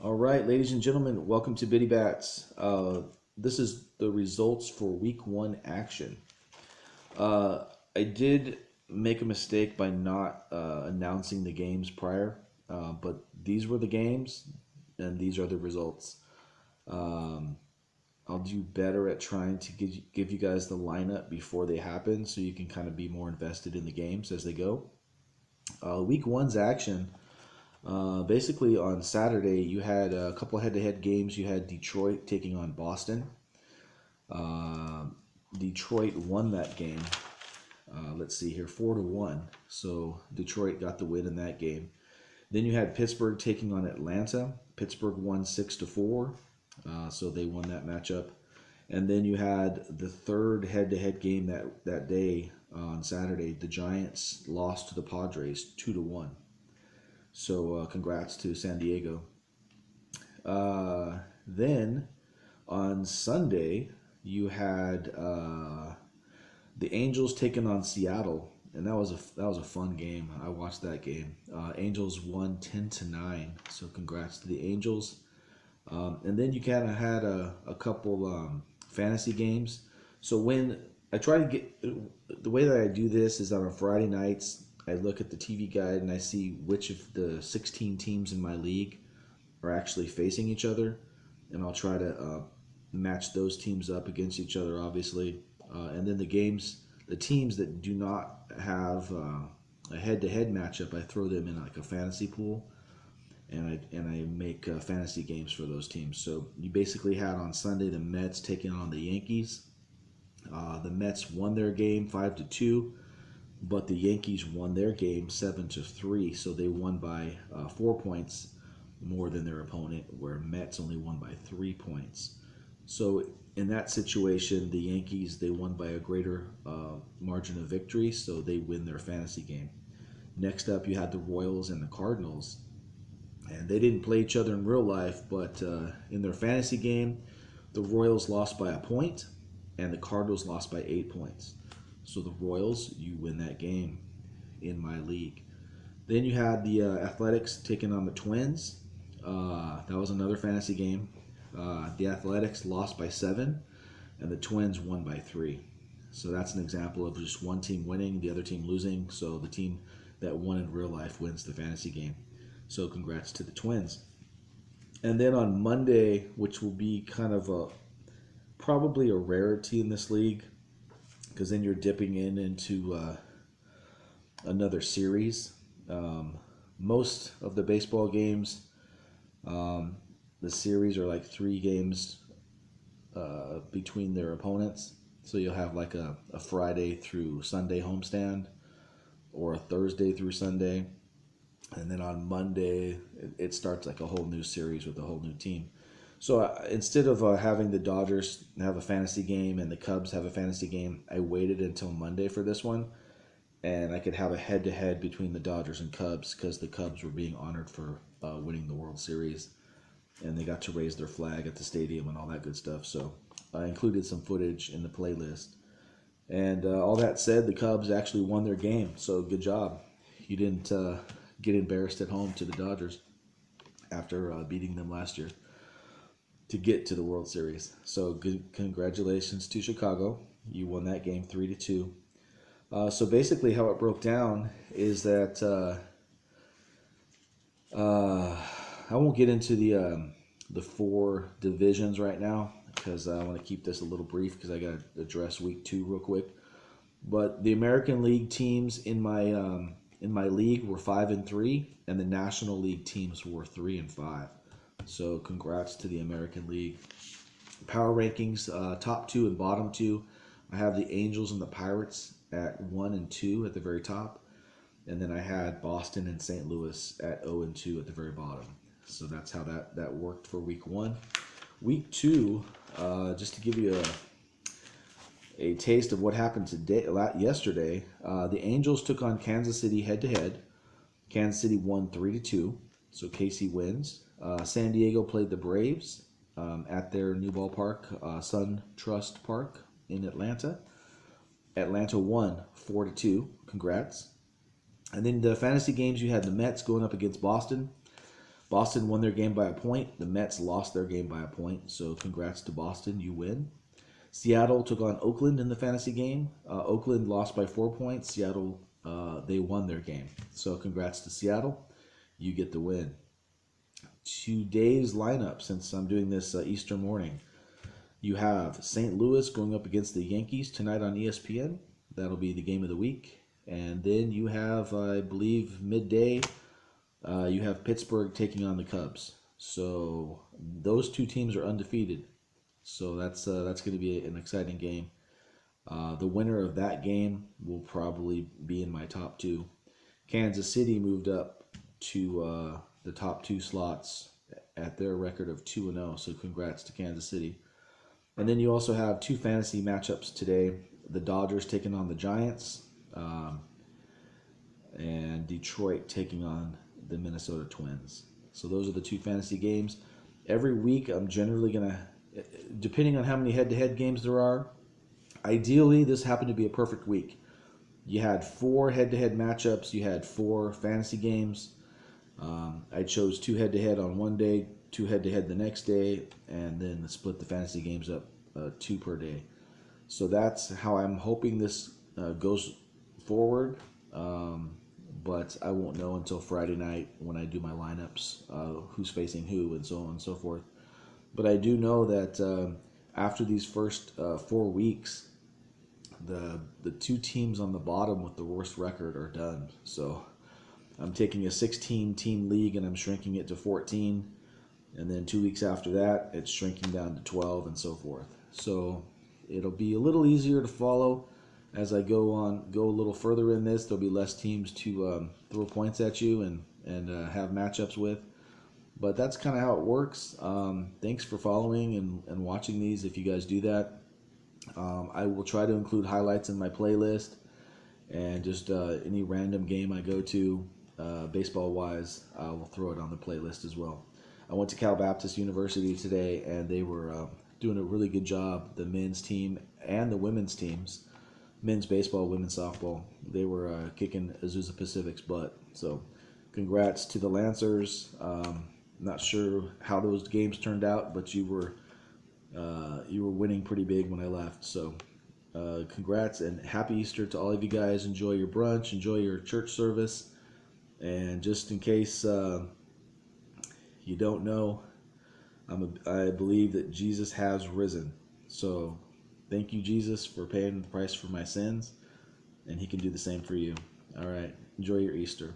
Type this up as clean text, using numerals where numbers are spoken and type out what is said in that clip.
All right, ladies and gentlemen, welcome to Bitty Bats. This is the results for week one action. Uh, I did make a mistake by not announcing the games prior, but these were the games and these are the results. Um, I'll do better at trying to give you guys the lineup before they happen so you can kind of be more invested in the games as they go. Week one's action. Basically, on Saturday, you had a couple head-to-head games. You had Detroit taking on Boston. Uh, Detroit won that game. Let's see here, 4-1. So Detroit got the win in that game. Then you had Pittsburgh taking on Atlanta. Pittsburgh won 6-4. So they won that matchup. And then you had the third head-to-head game that day on Saturday. The Giants lost to the Padres 2-1. So congrats to San Diego. Then on Sunday, you had the Angels taking on Seattle, and that was a fun game. I watched that game. Angels won 10-9, so congrats to the Angels. And then you kind of had a couple fantasy games. So when I try to get the way that I do this is on Friday nights, I look at the TV guide and I see which of the 16 teams in my league are actually facing each other, and I'll try to match those teams up against each other, obviously. And then the teams that do not have a head-to-head matchup, I throw them in like a fantasy pool, and I make fantasy games for those teams. So you basically had on Sunday the Mets taking on the Yankees. The Mets won their game 5-2, but the Yankees won their game 7-3. So they won by 4 points more than their opponent, where Mets only won by 3 points. So in that situation, the Yankees they won by a greater margin of victory, so they win their fantasy game. Next up, you had the Royals and the Cardinals, and they didn't play each other in real life, but in their fantasy game, the Royals lost by a point, and the Cardinals lost by 8 points. So the Royals, you win that game in my league. Then you had the Athletics taking on the Twins. That was another fantasy game. The Athletics lost by 7, and the Twins won by 3. So that's an example of just one team winning, the other team losing. So the team that won in real life wins the fantasy game. So congrats to the Twins. And then on Monday, which will be kind of probably a rarity in this league, because then you're dipping into another series. Um, Most of the baseball games, um, the series are like 3 games between their opponents. So you'll have like a Friday through Sunday homestand or a Thursday through Sunday. And then on Monday, it starts like a whole new series with a whole new team. So instead of having the Dodgers have a fantasy game and the Cubs have a fantasy game, I waited until Monday for this one, and I could have a head-to-head between the Dodgers and Cubs because the Cubs were being honored for winning the World Series, and they got to raise their flag at the stadium and all that good stuff. So I included some footage in the playlist. And all that said, the Cubs actually won their game, so good job. You didn't get embarrassed at home to the Dodgers after beating them last year to get to the World Series. So good, congratulations to Chicago. You won that game 3-2. So basically, how it broke down is that I won't get into the 4 divisions right now because I want to keep this a little brief because I got to address week 2 real quick. But the American League teams in my league were 5-3, and the National League teams were 3-5. So congrats to the American League. Power rankings, top 2 and bottom 2. I have the Angels and the Pirates at 1 and 2 at the very top, and then I had Boston and St. Louis at 0 and 2 at the very bottom. So that's how that worked for week 1. Week 2, just to give you a taste of what happened yesterday, the Angels took on Kansas City head to head. Kansas City won 3-2, so KC wins. San Diego played the Braves at their new ballpark, SunTrust Park in Atlanta. Atlanta won 4-2. Congrats. And then the fantasy games, you had the Mets going up against Boston. Boston won their game by a point. The Mets lost their game by a point. So congrats to Boston. You win. Seattle took on Oakland in the fantasy game. Oakland lost by 4 points. Seattle, they won their game. So congrats to Seattle. You get the win. Today's lineup, since I'm doing this Easter morning, you have St. Louis going up against the Yankees tonight on ESPN. That'll be the game of the week. And then you have, I believe, midday, you have Pittsburgh taking on the Cubs. So those two teams are undefeated. So that's going to be an exciting game. The winner of that game will probably be in my top two. Kansas City moved up to the top two slots at their record of 2-0. So congrats to Kansas City. And then you also have two fantasy matchups today. The Dodgers taking on the Giants, and Detroit taking on the Minnesota Twins. So those are the two fantasy games. Every week I'm generally going to, depending on how many head-to-head games there are, ideally this happened to be a perfect week. You had 4 head-to-head matchups. You had 4 fantasy games. I chose 2 head-to-head on one day, 2 head-to-head the next day, and then split the fantasy games up 2 per day. So that's how I'm hoping this goes forward. But I won't know until Friday night when I do my lineups, who's facing who, and so on and so forth. But I do know that after these first 4 weeks, the 2 teams on the bottom with the worst record are done. So I'm taking a 16-team league and I'm shrinking it to 14. And then 2 weeks after that, it's shrinking down to 12 and so forth. So it'll be a little easier to follow as I go a little further in this. There'll be less teams to throw points at you and have matchups with. But that's kind of how it works. Thanks for following and watching these if you guys do that. I will try to include highlights in my playlist, and just any random game I go to, baseball-wise, I will throw it on the playlist as well. I went to Cal Baptist University today, and they were doing a really good job, the men's team and the women's teams, men's baseball, women's softball. They were kicking Azusa Pacific's butt. So congrats to the Lancers. Not sure how those games turned out, but you were winning pretty big when I left. So congrats and happy Easter to all of you guys. Enjoy your brunch, enjoy your church service, and just in case you don't know, I believe that Jesus has risen. So thank you, Jesus, for paying the price for my sins, and he can do the same for you. All right, enjoy your Easter.